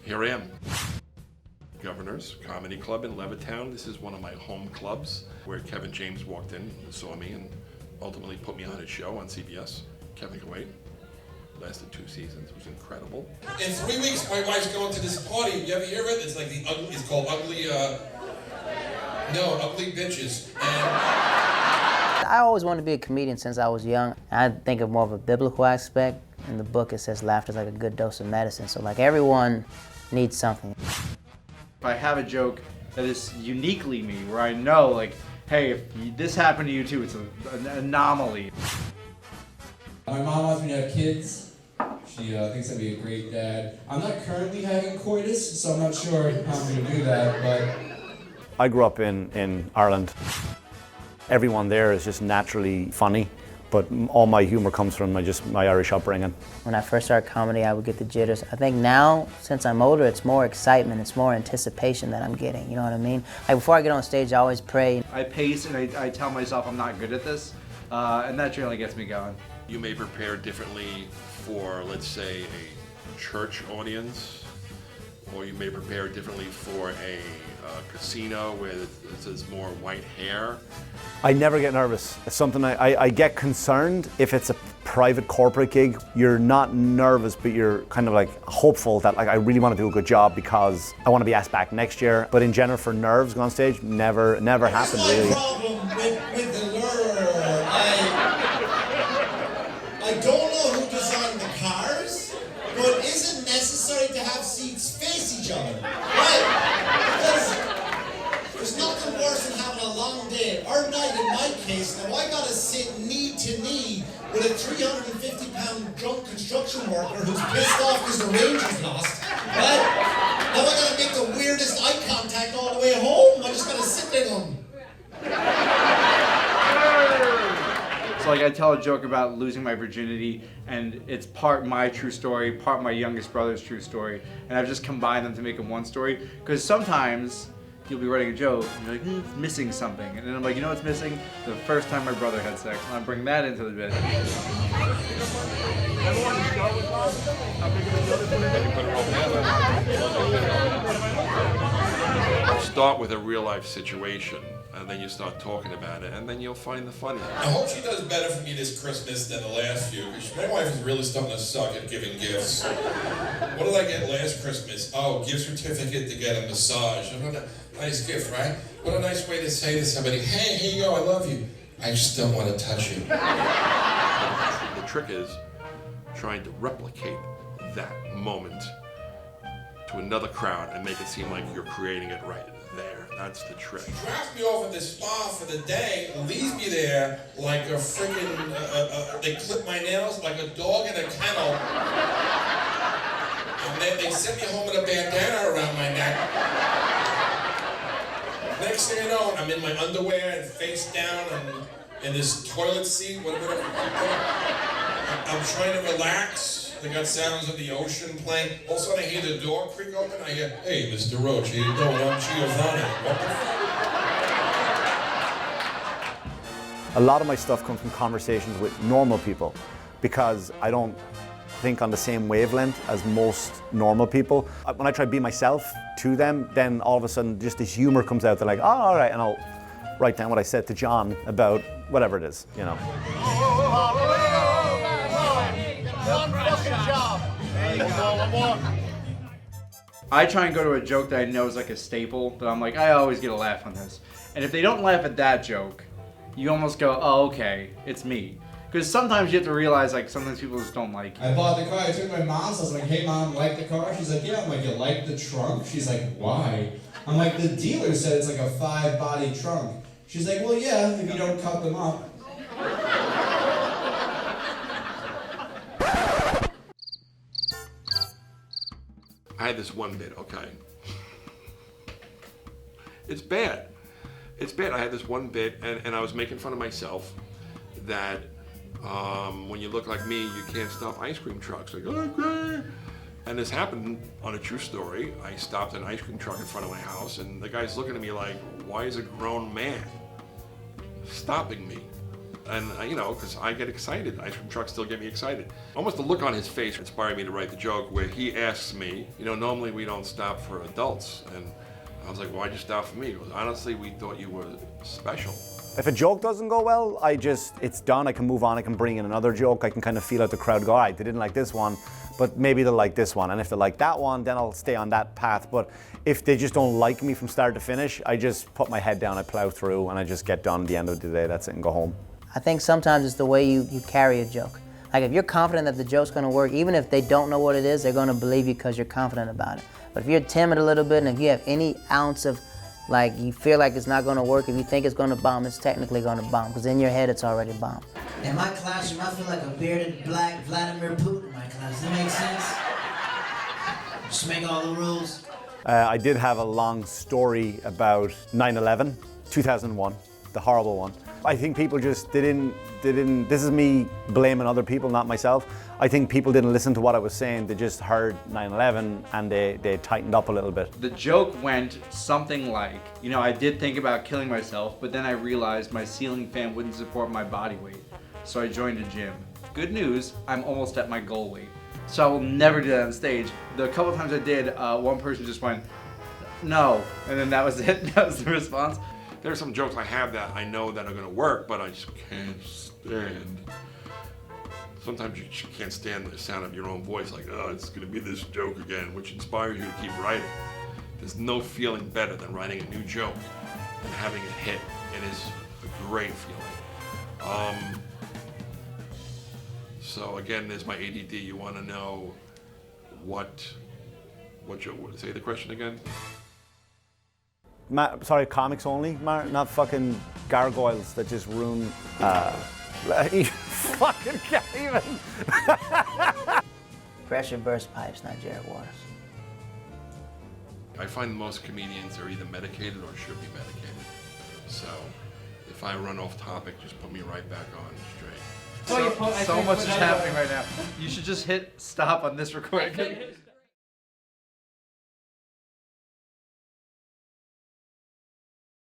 here I am. Governor's Comedy Club in Levittown. This is one of my home clubs where Kevin James walked in and saw me and ultimately put me on his show on CBS. Kevin Can Wait. Lasted 2 seasons. It was incredible. In 3 weeks, my wife's going to this party. You ever hear of it? It's like it's called Ugly Bitches. I always wanted to be a comedian since I was young. I think of more of a biblical aspect. In the book, it says laughter is like a good dose of medicine. So like everyone needs something. If I have a joke that is uniquely me, where I know like, hey, if this happened to you too, it's an anomaly. My mom wants me to have kids. She thinks I'd be a great dad. I'm not currently having coitus, so I'm not sure how I'm going to do that, but... I grew up in Ireland. Everyone there is just naturally funny, but all my humor comes from my Irish upbringing. When I first started comedy, I would get the jitters. I think now, since I'm older, it's more excitement, it's more anticipation that I'm getting, you know what I mean? Like before I get on stage, I always pray. I pace and I tell myself I'm not good at this, and that generally gets me going. You may prepare differently for, let's say, a church audience, or you may prepare differently for a casino where there's more white hair. I never get nervous. It's something I get concerned if it's a private corporate gig. You're not nervous, but you're kind of like hopeful that like I really want to do a good job because I want to be asked back next year. But in general, for nerves going on stage, never happened really. My problem with the lure, I don't know who designed the cars, but is it necessary to have seats face each other? Right? Because there's nothing worse than having a long day or night in my case. Now I gotta sit knee to knee with a 350-pound drunk construction worker who's pissed off because the Rangers lost. Right? Now I gotta make the weirdest eye contact all the way home. I just gotta sit there going. So like I tell a joke about losing my virginity, and it's part my true story, part my youngest brother's true story, and I've just combined them to make them one story. Because sometimes you'll be writing a joke and you're like, it's missing something, and then I'm like, you know what's missing? The first time my brother had sex, and I bring that into the bit. Start with a real life situation, and then you start talking about it, and then you'll find the funny. I hope she does better for me this Christmas than the last few, because my wife is really starting to suck at giving gifts. What did I get last Christmas? Oh, gift certificate to get a massage. What a nice gift, right? What a nice way to say to somebody, hey, here you go, I love you. I just don't want to touch you. The trick is trying to replicate that moment to another crowd and make it seem like you're creating it right there. That's the trick. She drops me off at the spa for the day, leaves me there like a freaking, they clip my nails like a dog in a kennel. And then they sent me home with a bandana around my neck. Next thing I know, I'm in my underwear and face down and in this toilet seat, whatever. I'm trying to relax. They got sounds of the ocean playing. All of a sudden I hear the door creak open. I hear, hey, Mr. Roach, how you doing? I'm Giovanni. What the fuck? A lot of my stuff comes from conversations with normal people because I don't think on the same wavelength as most normal people. When I try to be myself to them, then all of a sudden just this humor comes out. They're like, oh, all right, and I'll write down what I said to John about whatever it is, you know. I try and go to a joke that I know is like a staple, that I'm like, I always get a laugh on this. And if they don't laugh at that joke, you almost go, oh, okay, it's me. Because sometimes you have to realize, like, sometimes people just don't like you. I bought the car, I took my mom's, I was like, hey mom, like the car? She's like, yeah. I'm like, you like the trunk? She's like, why? I'm like, the dealer said it's like a 5-body trunk. She's like, well, yeah, if you don't cut them up. I had this one bit, okay. It's bad. It's bad. I had this one bit, and I was making fun of myself that when you look like me, you can't stop ice cream trucks. Like, okay. And this happened on a true story. I stopped an ice cream truck in front of my house, and the guy's looking at me like, why is a grown man stopping me? And you know, because I get excited. Ice cream trucks still get me excited. Almost the look on his face inspired me to write the joke where he asks me, you know, normally we don't stop for adults. And I was like, why'd you stop for me? He goes, honestly, we thought you were special. If a joke doesn't go well, it's done. I can move on. I can bring in another joke. I can kind of feel out the crowd go, all right, they didn't like this one, but maybe they'll like this one. And if they like that one, then I'll stay on that path. But if they just don't like me from start to finish, I just put my head down, I plow through, and I just get done at the end of the day. That's it, and go home. I think sometimes it's the way you carry a joke. Like if you're confident that the joke's gonna work, even if they don't know what it is, they're gonna believe you because you're confident about it. But if you're timid a little bit, and if you have any ounce of like you feel like it's not gonna work, if you think it's gonna bomb, it's technically gonna bomb, because in your head it's already bombed. In my classroom, I feel like a bearded black Vladimir Putin in my class. Does that make sense? Just make all the rules. I did have a long story about 9/11, 2001, the horrible one. I think people just didn't, this is me blaming other people, not myself. I think people didn't listen to what I was saying. They just heard 9/11 and they tightened up a little bit. The joke went something like, you know, I did think about killing myself, but then I realized my ceiling fan wouldn't support my body weight. So I joined a gym. Good news, I'm almost at my goal weight. So I will never do that on stage. The couple times I did, one person just went, no, and then that was it. That was the response. There are some jokes I have that I know that are gonna work, but I just can't stand. Sometimes you can't stand the sound of your own voice, like, oh, it's gonna be this joke again, which inspires you to keep writing. There's no feeling better than writing a new joke and having it hit. It is a great feeling. So again, there's my ADD. You wanna know what say the question again? Sorry, comics only, not fucking gargoyles that just ruin. You fucking can't even. Pressure burst pipes, not Jared Waters. I find most comedians are either medicated or should be medicated. So if I run off topic, just put me right back on straight. So much is happening right now. You should just hit stop on this recording.